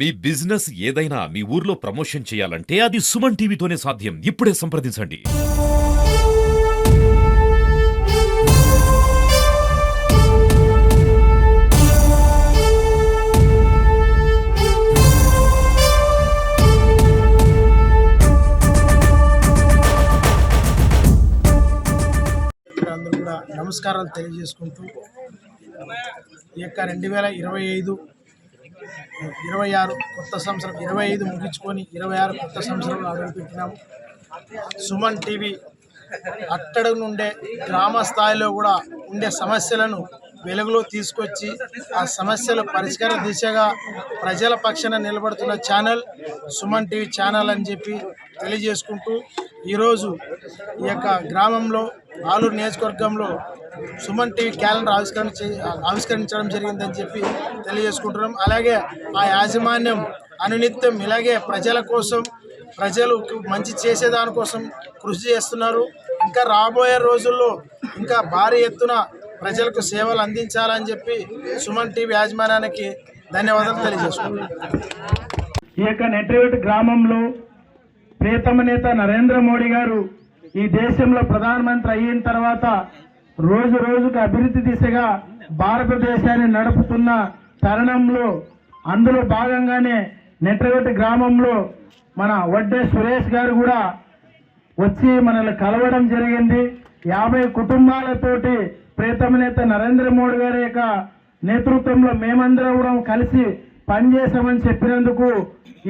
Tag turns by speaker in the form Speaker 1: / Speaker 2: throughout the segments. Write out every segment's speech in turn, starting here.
Speaker 1: మీ business ఏదైనా మీ ఊర్లో promotion చేయాలంటే అది సుమన్ టీవీతోనే సాధ్యం. ఇప్పుడే సంప్రదించండి.
Speaker 2: అందరూ కూడా నమస్కారాలు తెలియజేసుకుంటూ ఈ యొక్క 2025-26 కొత్త సంవత్సరం 25 ముగించుకొని 26 కొత్త సంవత్సరంలో అడుగుపెట్టినాము. సుమన్ టీవీ అట్టడుగు నుండే గ్రామ స్థాయిలో కూడా ఉండే సమస్యలను వెలుగులో తీసుకొచ్చి ఆ సమస్యల పరిష్కార దిశగా ప్రజల పక్షాన నిలబడుతున్న ఛానల్ సుమన్ టీవీ ఛానల్ అని చెప్పి తెలియజేసుకుంటూ ఈరోజు ఈ యొక్క గ్రామంలో ఆలూరు నియోజకవర్గంలో సుమన్ టీవీ క్యాలెండర్ ఆవిష్కరించడం జరిగిందని చెప్పి తెలియజేసుకుంటున్నాం. అలాగే ఆ యాజమాన్యం అనునిత్యం ఇలాగే ప్రజల కోసం ప్రజలకు మంచి చేసేదానికోసం కృషి చేస్తున్నారు. ఇంకా రాబోయే రోజుల్లో ఇంకా భారీ ఎత్తున ప్రజలకు సేవలు అందించాలని చెప్పి సుమన్ టీవీ యాజమాన్యానికి ధన్యవాదాలు తెలియజేసుకుంటున్నాం.
Speaker 3: ఈ యొక్క నెట్రివేట్ గ్రామంలో ప్రియతమ నేత నరేంద్ర మోడీ గారు ఈ దేశంలో ప్రధానమంత్రి అయిన తర్వాత రోజు రోజుకు అభివృద్ధి దిశగా భారతదేశాన్ని నడుపుతున్న తరుణంలో అందులో భాగంగానే నెట్రివేట్ గ్రామంలో మన వడ్డే సురేష్ గారు కూడా వచ్చి మనల్ని కలవడం జరిగింది. 50 కుటుంబాలతోటి ప్రియతమ నేత నరేంద్ర మోడీ గారి యొక్క నేతృత్వంలో మేమందరం కూడా కలిసి పనిచేసామని చెప్పినందుకు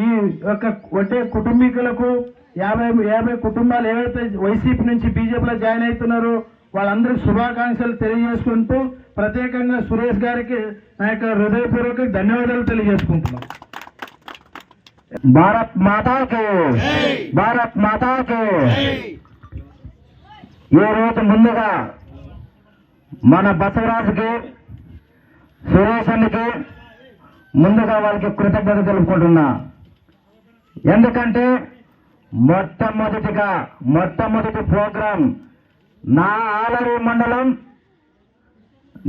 Speaker 3: ఈ యొక్క వడ్డే కుటుంబీకులకు 50 కుటుంబాలు ఏవైతే వైసీపీ నుంచి బీజేపీలో జాయిన్ అవుతున్నారో వాళ్ళందరికీ శుభాకాంక్షలు తెలియజేసుకుంటూ ప్రత్యేకంగా సురేష్ గారికి నా యొక్క హృదయపూర్వక ధన్యవాదాలు తెలియజేసుకుంటున్నాం. భారత్ మాతాకి భారత్ మాతాకి. ఈ రోజు ముందుగా మన బసవరాజుకి సురేష్ అన్నకి ముందుగా వాళ్ళకి కృతజ్ఞత తెలుపుకుంటున్నా. ఎందుకంటే మొట్టమొదటి ప్రోగ్రాం నా ఆలరి మండలం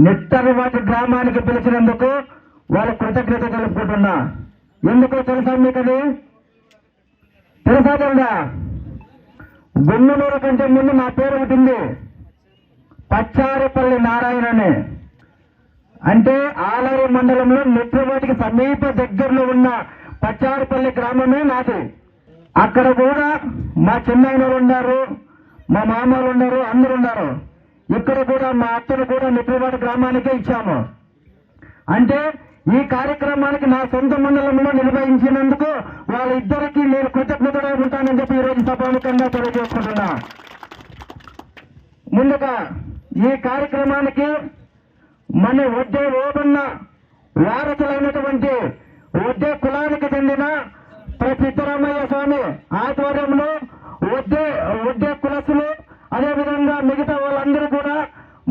Speaker 3: నిట్టరవాటి గ్రామానికి పిలిచినందుకు వాళ్ళ కృతజ్ఞత తెలుపుకుంటున్నా. ఎందుకో తెలుసా మీకు? అది తెలుసా తెలుదా? గుమ్మనూరు కంటే ముందు నా పేరు ఉంటుంది పచ్చారిపల్లి నారాయణని. అంటే ఆలరి మండలంలో నిట్టరవాటికి సమీప దగ్గరలో ఉన్న పచ్చారిపల్లి గ్రామమే నాది. అక్కడ కూడా మా చిన్నాయనలు ఉన్నారు, మా మామలు ఉన్నారు, అందరు ఉన్నారు. ఇక్కడ కూడా మా అత్తను కూడా నిట్టరవాటి గ్రామానికే ఇచ్చాము. అంటే ఈ కార్యక్రమానికి నా సొంత మండలంలో నిర్వహించినందుకు వాళ్ళిద్దరికీ నేను కృతజ్ఞతగా ఉంటానని చెప్పి ఈరోజు సభాముఖంగా తెలియజేసుకుంటున్నా. ముందుగా ఈ కార్యక్రమానికి మన వడ్డే ఓబన్న వారసులైనటువంటి వడ్డే కులానికి చెందిన సిద్ధరామయ్య స్వామి ఆధ్వర్యంలో వడ్డే కులసులు అదేవిధంగా మిగతా వాళ్ళందరూ కూడా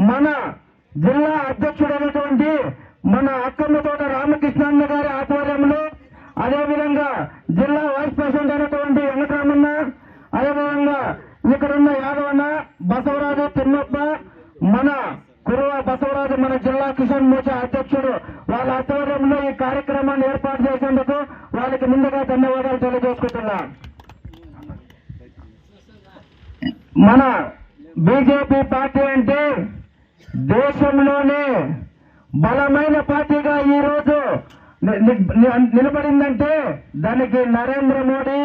Speaker 3: మన జిల్లా అధ్యక్షుడైనటువంటి మన అక్కమ్మతోట రామకృష్ణన్న గారి ఆధ్వర్యంలో, అదేవిధంగా జిల్లా వైస్ ప్రెసిడెంట్ అయినటువంటి వెంకటరామన్న, అదేవిధంగా ఇక్కడున్న యాదవన్న, బసవరాజు, తిమ్మప్ప, మన కురువ బసవరాజు, మన జిల్లా కిసాన్ మోర్చా అధ్యక్షుడు వాళ్ళ ఆధ్వర్యంలో ఈ కార్యక్రమాన్ని ఏర్పాటు చేసేందుకు వాళ్ళకి ముందుగా ధన్యవాదాలు తెలియజేసుకుంటున్నా. మన బీజేపీ పార్టీ అంటే దేశంలోనే బలమైన పార్టీగా ఈ రోజు నిలబడిందంటే దానికి నరేంద్ర మోడీ,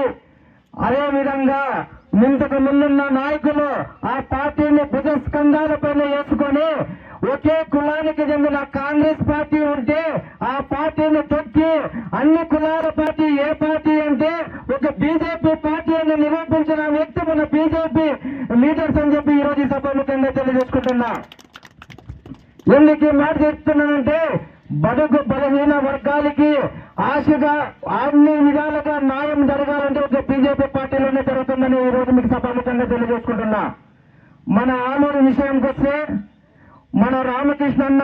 Speaker 3: అదేవిధంగా ఇంతకు ముందున్న నాయకులు ఆ పార్టీని భుజస్కంధాలపైన వేసుకొని ఒకే కులానికి చెందిన కాంగ్రెస్ పార్టీ ఉంటే ఆ పార్టీని తొక్కి అన్ని కులాల పార్టీ ఏ పార్టీ అంటే ఒక బీజేపీ పార్టీ అని నిరూపించిన వ్యక్తి మన బీజేపీ లీడర్స్ అని చెప్పి ఈ రోజు సభాముఖంగా తెలియజేసుకుంటున్నా. ఎందుకు ఈ మాట చెప్తున్నానంటే బడుగు బలహీన వర్గాలకి ఆశగా అన్ని విధాలుగా న్యాయం జరగాలంటే ఒక బీజేపీ పార్టీలోనే జరుగుతుందని ఈ రోజు మీకు సభాముఖంగా తెలియజేసుకుంటున్నా. మన ఆలూరు విషయానికి వస్తే మన రామకృష్ణన్న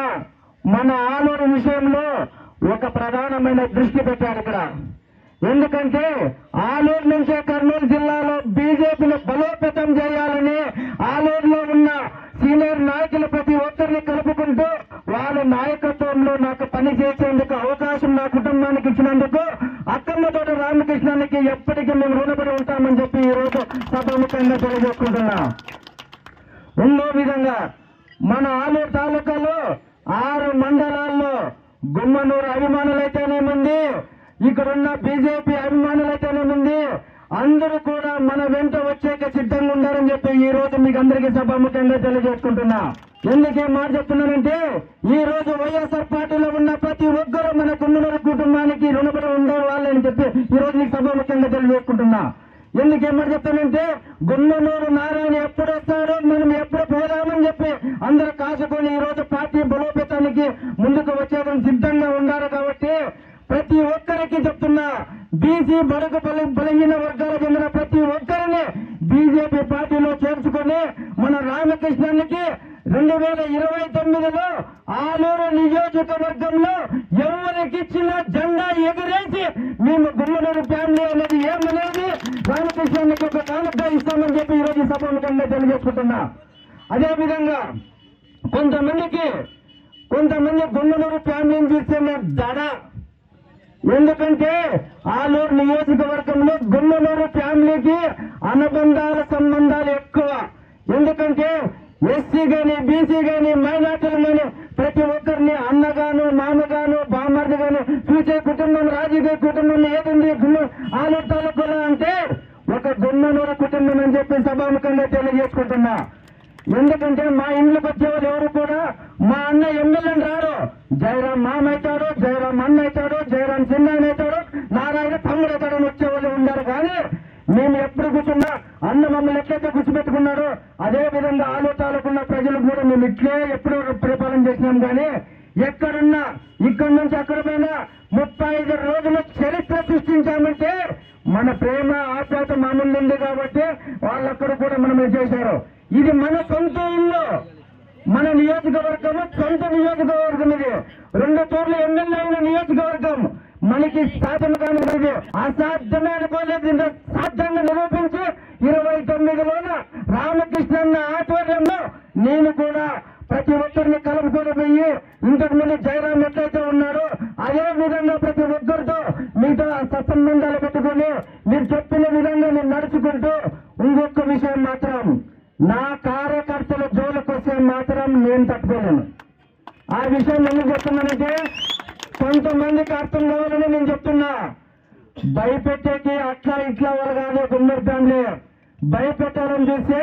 Speaker 3: మన ఆలూరు విషయంలో ఒక ప్రధానమైన దృష్టి పెట్టాడు ఇక్కడ. ఎందుకంటే ఆలూరు నుంచే కర్నూలు జిల్లాలో బీజేపీని బలోపేతం చేయాలని ఆలూరులో ఉన్న సీనియర్ నాయకులు ప్రతి ఒక్కరిని కలుపుకుంటూ వాళ్ళ నాయకత్వంలో నాకు పని చేసేందుకు అవకాశం నా కుటుంబానికి ఇచ్చినందుకు రామకృష్ణానికి ఎప్పటికీ మేము రుణపడి ఉంటామని చెప్పి ఈ రోజు సభాముఖంగా తెలియజేసుకుంటున్నా. ఇంకో విధంగా మన ఆలూరు తాలూకాలో 6 మండలాల్లో గుమ్మనూరు అభిమానులైతేనేముంది, ఇక్కడున్న బీజేపీ అభిమానులైతేనేముంది, అందరూ కూడా మన వెంట వచ్చేక సిద్ధంగా ఉండాలని చెప్పి ఈ రోజు మీకు అందరికీ సభాముఖంగా తెలియజేసుకుంటున్నా. ఎందుకే మాట చెప్తున్నానంటే ఈ రోజు వైఎస్ఆర్ పార్టీలో ఉన్న ప్రతి ఒక్కరూ మన గుమ్మనూరు కుటుంబానికి రుణపడి ఉండే వాళ్ళని చెప్పి ఈ రోజు మీకు సభాముఖంగా తెలియజేసుకుంటున్నా. ఎందుకేమని చెప్తానంటే గుమ్మనూరు నారాయణ ఎప్పుడు వస్తాడో మనం ఎప్పుడు పోదామని చెప్పి అందరూ కాసుకొని ఈ రోజు పార్టీ బలోపేతానికి ముందుకు వచ్చేదని సిద్ధంగా ఉన్నారు. కాబట్టి ప్రతి ఒక్కరికి చెప్తున్నా, బీసీ బడుగు బలహీన వర్గాలకు చెందిన ప్రతి ఒక్కరిని బీజేపీ పార్టీలో చేర్చుకొని మన రామకృష్ణానికి 2029లో ఆలూరు నియోజకవర్గంలో ఎవరికిచ్చిన జెండా ఎగిరేసి మేము గుమ్మనూరు ఫ్యామిలీ అనేది ఏమనేది రామకృష్ణానికి ఒక కానుకగా ఇస్తామని చెప్పి ఈ రోజు సభాముఖంగా తెలియజేసుకుంటున్నా. అదేవిధంగా కొంతమంది గుమ్మనూరు ఫ్యామిలీని చూస్తే దడ. ఎందుకంటే ఆలూరు నియోజకవర్గంలో గుమ్మనూరు ఫ్యామిలీకి అనుబంధాల సంబంధాలు ఎక్కువ. ఎందుకంటే ఎస్సీ గాని బీసీ గాని మైనార్టీలు గాని ప్రతి ఒక్కరిని అన్నగాను మామగాను బామ్మర్ది గాను చూసే కుటుంబం రాజకీయ కుటుంబం ఏదుంది ఆలూరు తాలూకాలో అంటే ఒక గుమ్మనూరు కుటుంబం అని చెప్పి సభాముఖంగా తెలియజేసుకుంటున్నా. ఎందుకంటే మా ఇంట్లోకి వచ్చేవాళ్ళు ఎవరు కూడా మా అన్న ఎమ్మెల్యేని రాడు, జయరాం మామ అవుతాడు, జయరాం అన్న అవుతాడు, జయరాం చిన్న అవుతాడు, నారాయణ తమ్ముడు అవుతాడని వచ్చేవాళ్ళు ఉన్నారు. కానీ మేము ఎప్పుడు కూర్చున్నా అన్న మమ్మల్ని ఎట్లయితే కూర్చోబెట్టుకున్నాడో అదే విధంగా ఆలోచనకున్న ప్రజలు కూడా మేము ఇట్లే ఎప్పుడు పరిపాలన చేసినాం. కానీ ఎక్కడున్నా ఇక్కడి నుంచి అక్కడ పోయినా 35 రోజులు చరిత్ర సృష్టించామంటే మన ప్రేమ ఆప్యాయత మా ముందు ఉంది. కాబట్టి వాళ్ళక్కడ కూడా మనం చేశారు. ఇది మన సొంత ఇల్లు, మన నియోజకవర్గము సొంత నియోజకవర్గం. ఇది 2 తూర్లు ఎమ్మెల్యే అయిన నియోజకవర్గం. మనకి సాధ్యం కానిది అసాధ్యమే అనుకోలేదు, సాధ్యంగా నిరూపించి 29లోన రామకృష్ణన్న ఆధ్వర్యంలో నేను కూడా ప్రతి ఒక్కరిని కలుపుకొని పోయి ఇంతకుముందు జయరాం ఎట్లయితే ఉన్నాడో అదే విధంగా ప్రతి ఒక్కరితో మీతో సత్సంబంధాలు పెట్టుకుని మీరు చెప్పిన విధంగా నేను నడుచుకుంటూ ఇంకొక విషయం మాత్రం నా కార్యకర్తల జోలికి వస్తే మాత్రం నేను తట్టుకోలేను. ఆ విషయం ఎందుకు చెప్తున్నానంటే కొంతమందికి అర్థం కావాలని నేను చెప్తున్నా. భయపెట్టేకి అట్లా ఇట్లా వాళ్ళు కాదు. గుమ్మడి ఫ్యామిలీ భయపెట్టాలని చూస్తే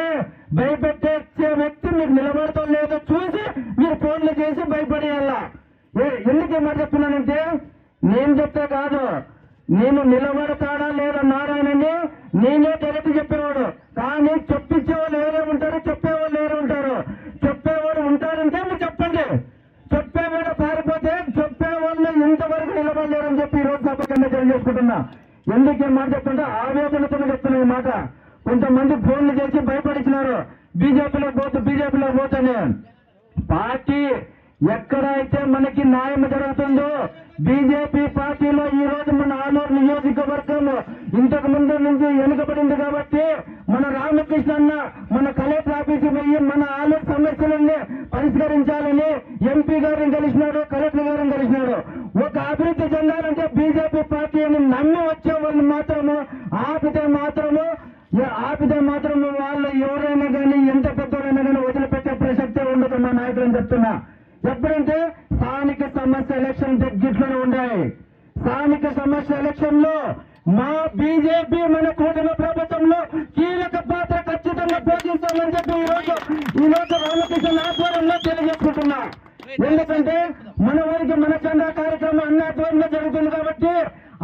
Speaker 3: భయపెట్టే వ్యక్తి మీరు నిలబడతా లేదో చూసి మీరు ఫోన్లు చేసి భయపడేయాలా. ఎందుకు మాట చెప్తున్నానంటే నేను చెప్తే కాదు, నేను నిలబడతాడా లేదా నారాయణని నేనే డైరెక్ట్ చెప్పేవాడు. కానీ చెప్పించేవాళ్ళు ఎవరే ఉంటారు, చెప్పేవాళ్ళు ఎవరు ఉంటారు. చెప్పేవాడు ఉంటారంటే మీరు చెప్పండి, చెప్పేవాడు పారిపోతే చెప్పేవాళ్ళు ఇంతవరకు నిలబడలేరని చెప్పి ఈ రోజు సభకంగా తెలియజేసుకుంటున్నా. ఎందుకు మాట చెప్తుంటే ఆవేదనతో చెప్తున్నా ఈ మాట. కొంతమంది ఫోన్లు చేసి భయపడిచ్చినారు, బీజేపీలో పోతానే. పార్టీ ఎక్కడైతే మనకి న్యాయం జరుగుతుందో బీజేపీ పార్టీలో ఈ రోజు మన ఆలూరు నియోజకవర్గం ఇంతకు ముందు నుంచి వెనుకబడింది. కాబట్టి మన రామకృష్ణన్న మన కలెక్టర్ ఆఫీసు పోయి మన ఆలూరు సమస్యలన్నీ పరిష్కరించాలని ఎంపీ గారిని కలిసినాడు, కలెక్టర్ గారిని కలిసినాడు. ఒక అభివృద్ధి చెందాలంటే బీజేపీ పార్టీని నమ్మి వచ్చే వాళ్ళు మాత్రము ఆపితే మాత్రము వాళ్ళు ఎవరైనా కానీ ఎంత పెద్దవరైనా కానీ వదిలిపెట్టే ప్రసక్తే ఉండదు మా నాయకులని చెప్తున్నా. ఎప్పుడంటే స్థానిక సమస్య ఎలక్షన్ దగ్గరలోనే ఉన్నాయి. స్థానిక సమస్య ఎలక్షన్ లో మా బీజేపీ మన కూటమి ప్రభుత్వంలో కీలక పాత్ర ఖచ్చితంగా పోషిస్తామని చెప్పి ఈ రోజు రామకృష్ణ ఆధ్వర్యంలో తెలియజేసుకుంటున్నా. ఎందుకంటే మన వారికి మన చందా కార్యక్రమం అన్ని ఆధ్వర్యంలో జరుగుతుంది. కాబట్టి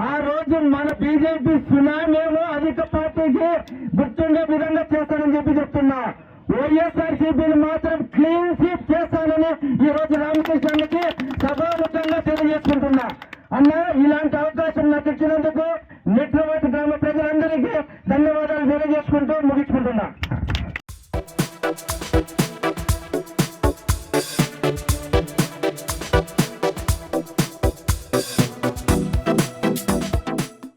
Speaker 3: ఆ రోజు మన బీజేపీ సునామేమో అధిక పార్టీకి గుర్తుండే విధంగా చేస్తానని చెప్పి చెప్తున్నా. వైఎస్ఆర్సీపీని మాత్రం క్లీన్ స్వీప్ చేస్తానని ఈ రోజు రామకృష్ణానికి సభాముఖంగా తెలియజేసుకుంటున్నా. అన్న ఇలాంటి అవకాశం నాకు ఇచ్చినందుకు నిట్రవాటి గ్రామ ప్రజలందరికీ ధన్యవాదాలు తెలియజేసుకుంటూ ముగించుకుంటున్నా.